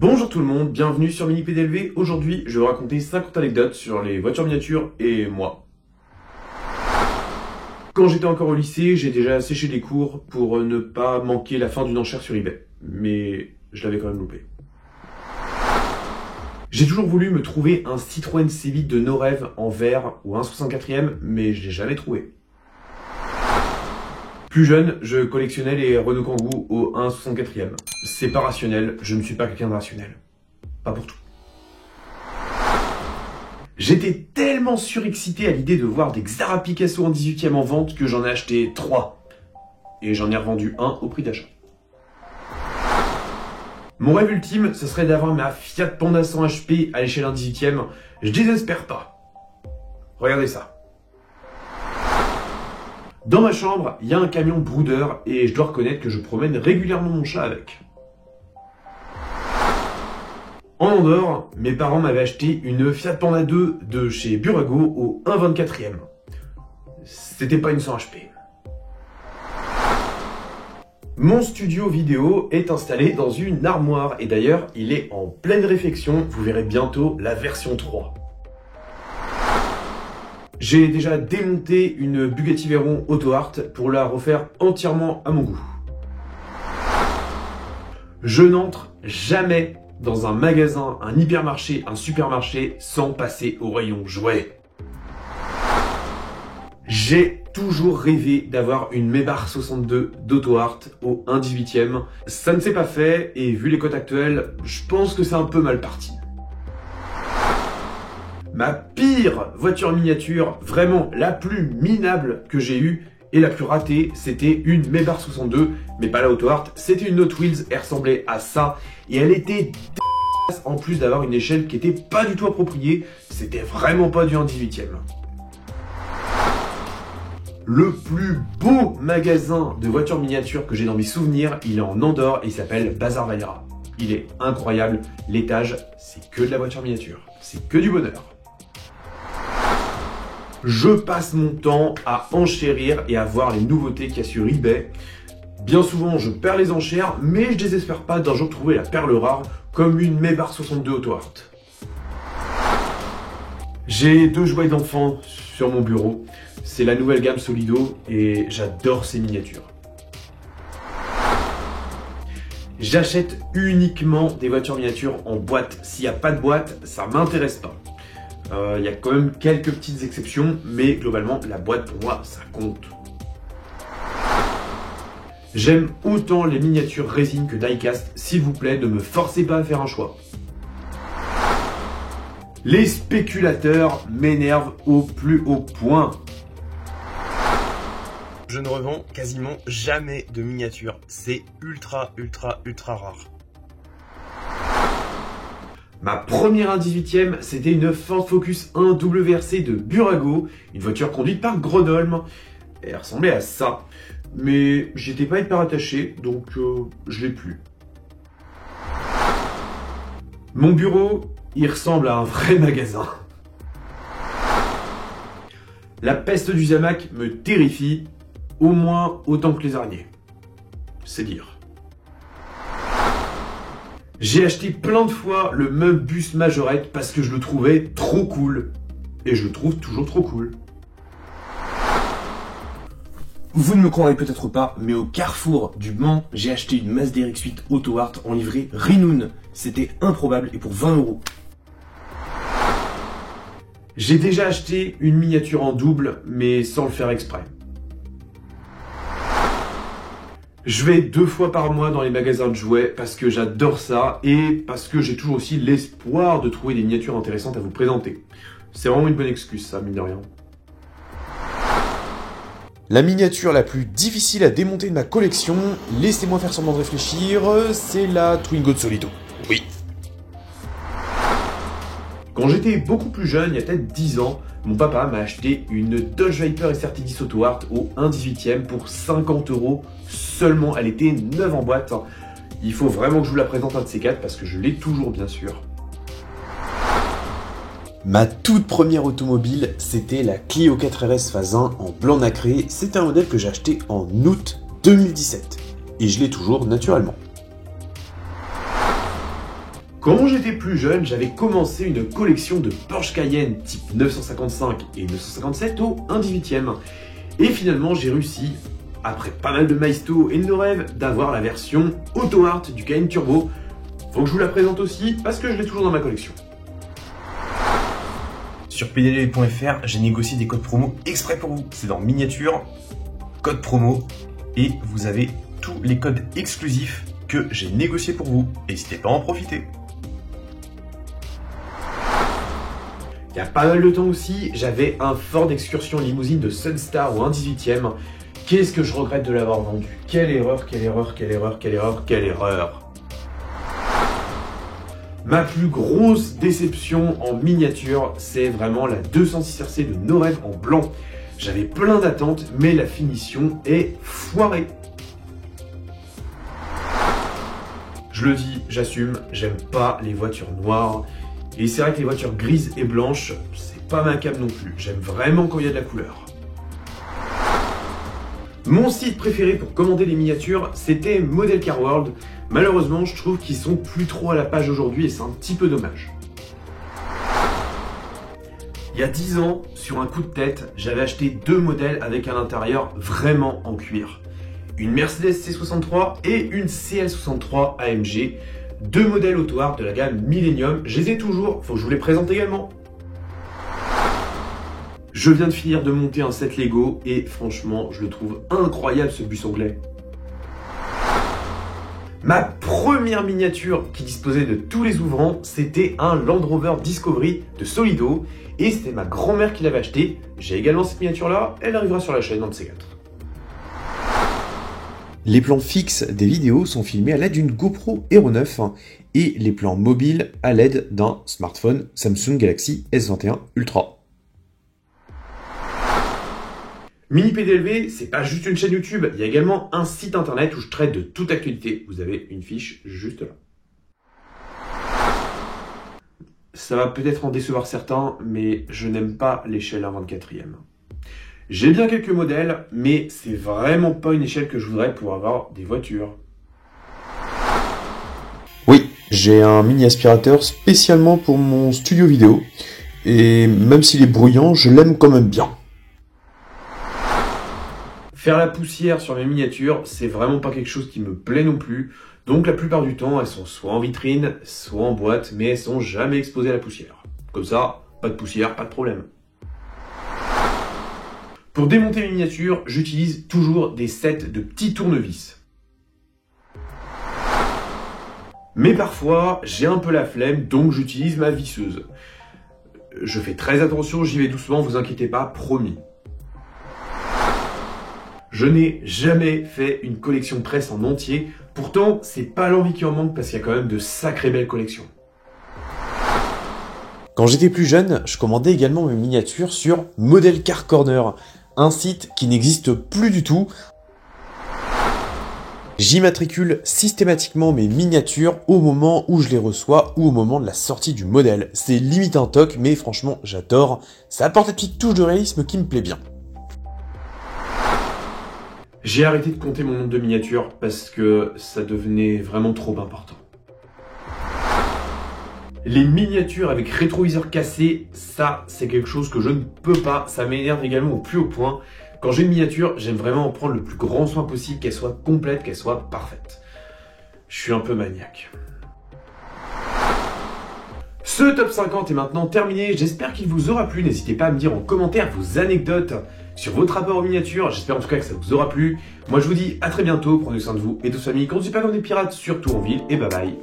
Bonjour tout le monde, bienvenue sur Mini PDLV. Aujourd'hui, je vais vous raconter 50 anecdotes sur les voitures miniatures et moi. Quand j'étais encore au lycée, j'ai déjà séché des cours pour ne pas manquer la fin d'une enchère sur eBay. Mais je l'avais quand même loupé. J'ai toujours voulu me trouver un Citroën C8 de nos rêves en vert ou un 64e, mais je l'ai jamais trouvé. Plus jeune, je collectionnais les Renault Kangoo au 1,64e. C'est pas rationnel, je ne suis pas quelqu'un de rationnel. Pas pour tout. J'étais tellement surexcité à l'idée de voir des Xara Picasso en 18e en vente que j'en ai acheté 3. Et j'en ai revendu un au prix d'achat. Mon rêve ultime, ce serait d'avoir ma Fiat Panda 100 HP à l'échelle d'un 18e. Je désespère pas. Regardez ça. Dans ma chambre, il y a un camion broudeur et je dois reconnaître que je promène régulièrement mon chat avec. En Andorre, mes parents m'avaient acheté une Fiat Panda 2 de chez Burago au 1,24e. C'était pas une 100 HP. Mon studio vidéo est installé dans une armoire et d'ailleurs, il est en pleine réfection. Vous verrez bientôt la version 3. J'ai déjà démonté une Bugatti Veyron Auto Art pour la refaire entièrement à mon goût. Je n'entre jamais dans un magasin, un hypermarché, un supermarché sans passer au rayon jouets. J'ai toujours rêvé d'avoir une Maybach 62 d'Auto Art au 1/18e. Ça ne s'est pas fait et vu les cotes actuelles, je pense que c'est un peu mal parti. Ma pire voiture miniature, vraiment la plus minable que j'ai eue et la plus ratée, c'était une Maybach 62, mais pas la Auto Art, c'était une Hot Wheels, elle ressemblait à ça, et elle était dégueulasse en plus d'avoir une échelle qui était pas du tout appropriée, c'était vraiment pas du 1/18e. Le plus beau magasin de voitures miniatures que j'ai dans mes souvenirs, il est en Andorre et il s'appelle Bazar Valera. Il est incroyable, l'étage, c'est que de la voiture miniature, c'est que du bonheur. Je passe mon temps à enchérir et à voir les nouveautés qu'il y a sur eBay. Bien souvent, je perds les enchères, mais je désespère pas d'un jour trouver la perle rare comme une Maybach 62 Auto Art. J'ai 2 jouets d'enfants sur mon bureau. C'est la nouvelle gamme Solido et j'adore ces miniatures. J'achète uniquement des voitures miniatures en boîte. S'il n'y a pas de boîte, ça m'intéresse pas. Il y a quand même quelques petites exceptions, mais globalement, la boîte pour moi, ça compte. J'aime autant les miniatures résine que diecast. S'il vous plaît, ne me forcez pas à faire un choix. Les spéculateurs m'énervent au plus haut point. Je ne revends quasiment jamais de miniatures. C'est ultra rare. Ma première 1/18e, c'était une Ford Focus 1 WRC de Burago, une voiture conduite par Gronholm. Elle ressemblait à ça, mais j'étais pas hyper attaché, donc je l'ai plus. Mon bureau, il ressemble à un vrai magasin. La peste du Zamac me terrifie, au moins autant que les araignées. C'est dire. J'ai acheté plein de fois le même bus Majorette parce que je le trouvais trop cool. Et je le trouve toujours trop cool. Vous ne me croirez peut-être pas, mais au carrefour du Mans, j'ai acheté une Mazda RX-8 Auto Art en livrée Rinoun. C'était improbable et pour 20 €. J'ai déjà acheté une miniature en double, mais sans le faire exprès. Je vais 2 fois par mois dans les magasins de jouets parce que j'adore ça et parce que j'ai toujours aussi l'espoir de trouver des miniatures intéressantes à vous présenter. C'est vraiment une bonne excuse ça, mine de rien. La miniature la plus difficile à démonter de ma collection, laissez-moi faire semblant de réfléchir, c'est la Twingo de Solido. Oui. Quand j'étais beaucoup plus jeune, il y a peut-être 10 ans, mon papa m'a acheté une Dodge Viper SRT10 Auto Art au 1/18e pour 50 € seulement. Elle était neuve en boîte. Il faut vraiment que je vous la présente un de ces 4 parce que je l'ai toujours bien sûr. Ma toute première automobile, c'était la Clio 4 RS phase 1 en blanc nacré. C'est un modèle que j'ai acheté en août 2017. Et je l'ai toujours naturellement. Quand j'étais plus jeune, j'avais commencé une collection de Porsche Cayenne type 955 et 957 au 1/18e. Et finalement, j'ai réussi, après pas mal de milestones et de nos rêves, d'avoir la version Auto Art du Cayenne Turbo. Faut que je vous la présente aussi parce que je l'ai toujours dans ma collection. Sur pdlv.fr, j'ai négocié des codes promo exprès pour vous. C'est dans miniature, code promo, et vous avez tous les codes exclusifs que j'ai négociés pour vous. N'hésitez pas à en profiter. Il y a pas mal de temps aussi, j'avais un Ford Excursion limousine de Sunstar au 1/18e. Qu'est-ce que je regrette de l'avoir vendu? Quelle erreur, quelle erreur, quelle erreur, quelle erreur, quelle erreur. Ma plus grosse déception en miniature, c'est vraiment la 206 RC de nos rêves en blanc. J'avais plein d'attentes, mais la finition est foirée. Je le dis, j'assume, j'aime pas les voitures noires. Et c'est vrai que les voitures grises et blanches, c'est pas ma came non plus. J'aime vraiment quand il y a de la couleur. Mon site préféré pour commander les miniatures, c'était Model Car World. Malheureusement, je trouve qu'ils sont plus trop à la page aujourd'hui et c'est un petit peu dommage. Il y a 10 ans, sur un coup de tête, j'avais acheté 2 modèles avec un intérieur vraiment en cuir. Une Mercedes C63 et une CL63 AMG. 2 modèles Auto Art de la gamme Millennium. Je les ai toujours, faut que je vous les présente également. Je viens de finir de monter un set Lego et franchement, je le trouve incroyable ce bus anglais. Ma première miniature qui disposait de tous les ouvrants, c'était un Land Rover Discovery de Solido et c'était ma grand-mère qui l'avait acheté. J'ai également cette miniature là, elle arrivera sur la chaîne, un de ces 4. Les plans fixes des vidéos sont filmés à l'aide d'une GoPro Hero 9 et les plans mobiles à l'aide d'un smartphone Samsung Galaxy S21 Ultra. Mini PDLV, c'est pas juste une chaîne YouTube, il y a également un site internet où je traite de toute actualité. Vous avez une fiche juste là. Ça va peut-être en décevoir certains, mais je n'aime pas l'échelle 1/24e. J'ai bien quelques modèles, mais c'est vraiment pas une échelle que je voudrais pour avoir des voitures. Oui, j'ai un mini aspirateur spécialement pour mon studio vidéo, et même s'il est bruyant, je l'aime quand même bien. Faire la poussière sur mes miniatures, c'est vraiment pas quelque chose qui me plaît non plus. Donc la plupart du temps, elles sont soit en vitrine, soit en boîte, mais elles sont jamais exposées à la poussière. Comme ça, pas de poussière, pas de problème. Pour démonter mes miniatures, j'utilise toujours des sets de petits tournevis. Mais parfois, j'ai un peu la flemme, donc j'utilise ma visseuse. Je fais très attention, j'y vais doucement, vous inquiétez pas, promis. Je n'ai jamais fait une collection presse en entier, pourtant c'est pas l'envie qui en manque parce qu'il y a quand même de sacrées belles collections. Quand j'étais plus jeune, je commandais également mes miniatures sur Model Car Corner, un site qui n'existe plus du tout. J'immatricule systématiquement mes miniatures au moment où je les reçois ou au moment de la sortie du modèle. C'est limite un toc, mais franchement j'adore, ça apporte la petite touche de réalisme qui me plaît bien. J'ai arrêté de compter mon nombre de miniatures parce que ça devenait vraiment trop important. Les miniatures avec rétroviseur cassé, ça c'est quelque chose que je ne peux pas, ça m'énerve également au plus haut point. Quand j'ai une miniature, j'aime vraiment en prendre le plus grand soin possible, qu'elle soit complète, qu'elle soit parfaite. Je suis un peu maniaque. Ce top 50 est maintenant terminé, j'espère qu'il vous aura plu, n'hésitez pas à me dire en commentaire vos anecdotes sur votre rapport aux miniatures, j'espère en tout cas que ça vous aura plu. Moi je vous dis à très bientôt, prenez soin de vous et de vos familles, conduisez pas comme des pirates, surtout en ville, et bye bye.